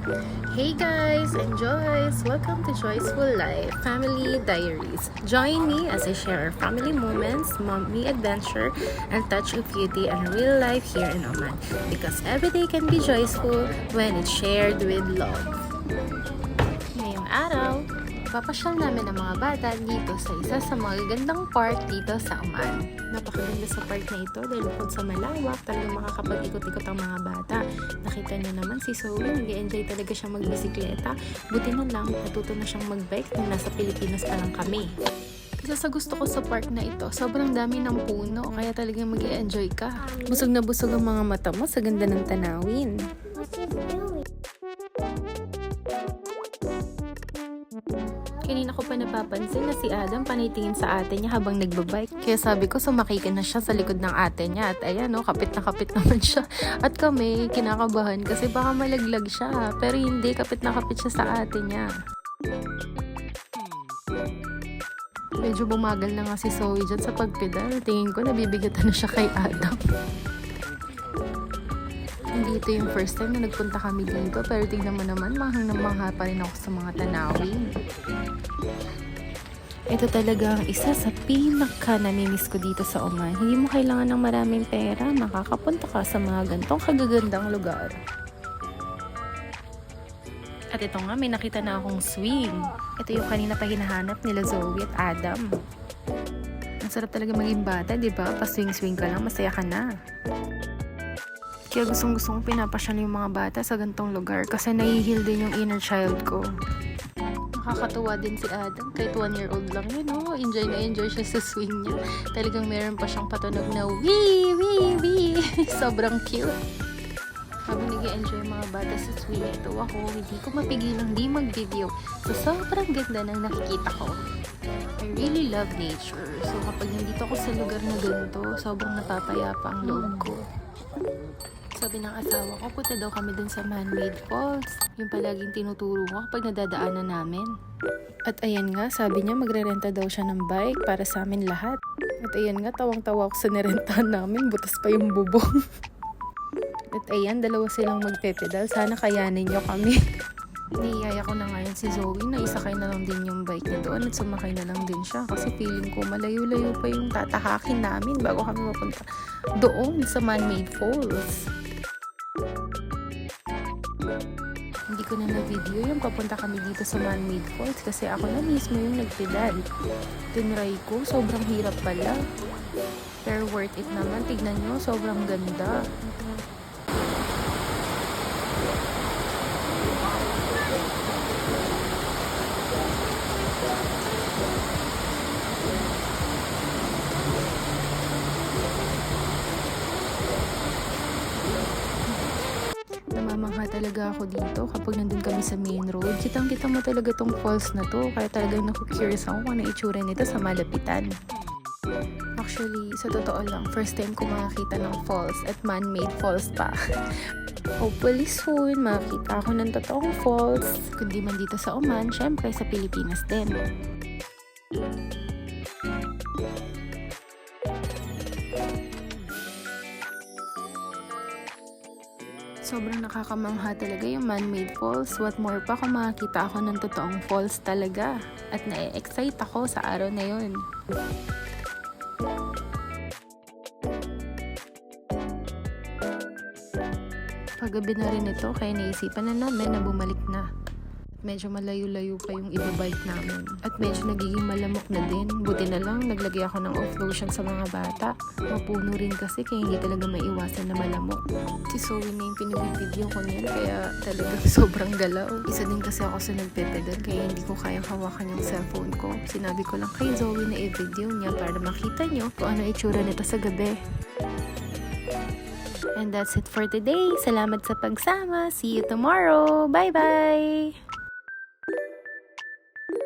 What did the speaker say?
Hey guys and Joyce! Welcome to Joyceful Life Family Diaries. Join me as I share our family moments, mommy adventure, and touch of beauty and real life here in Oman. Because every day can be joyful when it's shared with love. Ngayong araw, papasyal namin ang mga bata dito sa isa sa mga gagandang park dito sa Oman. Napakaganda sa park na ito dahil bukod sa malawak, talagang makakapag-ikot-ikot ang mga bata. Nakita niyo naman si Zoe, nag-enjoy talaga siya magbisikleta. Buti na lang, natuto na siyang mag-bike nung nasa Pilipinas pa lang kami. Isa sa gusto ko sa park na ito, sobrang dami ng puno, kaya talagang mag-i-enjoy ka. Busog na busog ang mga mata mo sa ganda ng tanawin. Kanina ko pa napapansin na si Adam panitingin sa ate niya habang nagbabike. Kaya sabi ko sumakay ka na siya sa likod ng ate niya. At ayan o, kapit na kapit naman siya. At kami, kinakabahan kasi baka malaglag siya. Pero hindi, kapit na kapit siya sa ate niya. Medyo bumagal na nga si Zoe dyan sa pagpedal. Tingin ko nabibigatan na siya kay Adam. Hindi ito yung first time na nagpunta kami dito, pero tingnan mo naman, mahang na mangha pa rin ako sa mga tanawin. Ito talaga ang isa sa pinaka-namimiss ko dito sa Oman. Hindi mo kailangan ng maraming pera, makakapunta ka sa mga gantong kagagandang lugar. At ito nga, may nakita na akong swing. Ito yung kanina pa hinahanap nila Zoe at Adam. Ang sarap talaga maging bata, di ba? Pa-swing-swing ka lang, masaya ka na. Kaya gustong-gusto kong pinapasyal yung mga bata sa gantong lugar kasi nahihil din yung inner child ko. Nakakatuwa din si Adam, kahit 1-year-old lang yun, oh. Enjoy na enjoy siya sa swing niya. Talagang meron pa siyang patunog na wee, wee, wee. Sobrang cute. Habang nag-enjoy yung mga bata sa swing ito, ako hindi ko mapigilang di mag-video. So sobrang ganda ng nakikita ko. I really love nature. So kapag nandito ako sa lugar na ganito, sobrang napapayapa ang loob ko. Sabi ng asawa ko, punta daw kami dun sa man-made falls. Yung palaging tinuturo ko kapag nadadaanan namin. At ayan nga, sabi niya magre-renta daw siya ng bike para sa amin lahat. At ayan nga, tawang-tawa ako sa nirentahan namin, butas pa yung bubong. At ayan, dalawa silang magpepedal. Sana kayanin niyo kami. Niyaya ko na ngayon si Zoe na isakay na lang din yung bike niya doon at sumakay na lang din siya kasi feeling ko malayo-layo pa yung tatahakin namin bago kami mapunta doon sa man-made falls. Hindi ko na na-video yung papunta kami dito sa man-made falls kasi ako na mismo yung nagpedal. Tinry ko, sobrang hirap pala. Pero worth it naman, tignan nyo, sobrang ganda. Namamangha talaga ako dito kapag nandun kami sa main road. Kitang-kita mo talaga tong falls na to. Kaya talagang naku-curious ako kung ano itsura nito sa malapitan. Actually, sa totoo lang, first time ko makakita ng falls at man-made falls pa. Hopefully soon, makakita ako ng totoong falls. Kundi man dito sa Oman, syempre sa Pilipinas din. Sobrang nakakamangha talaga yung man-made falls. What more pa kung makakita ako ng totoong falls talaga. At na-excite ako sa araw na yun. Paggabi na rin ito, kaya naisipan na namin na bumalik na. Medyo malayo-layo pa yung ibabike namin. At medyo nagiging malamok na din. Buti na lang, naglagay ako ng off-lotion sa mga bata. Mapuno rin kasi kaya hindi talaga maiwasan na malamok. Si Zoe na yung pinag-video ko niyan, kaya talagang sobrang galaw. Isa din kasi ako sa nagpepedal, kaya hindi ko kayang hawakan yung cellphone ko. Sinabi ko lang kay Zoe na i-video niya para makita nyo kung ano itsura nito sa gabi. And that's it for today. Salamat sa pagsama. See you tomorrow. Bye-bye!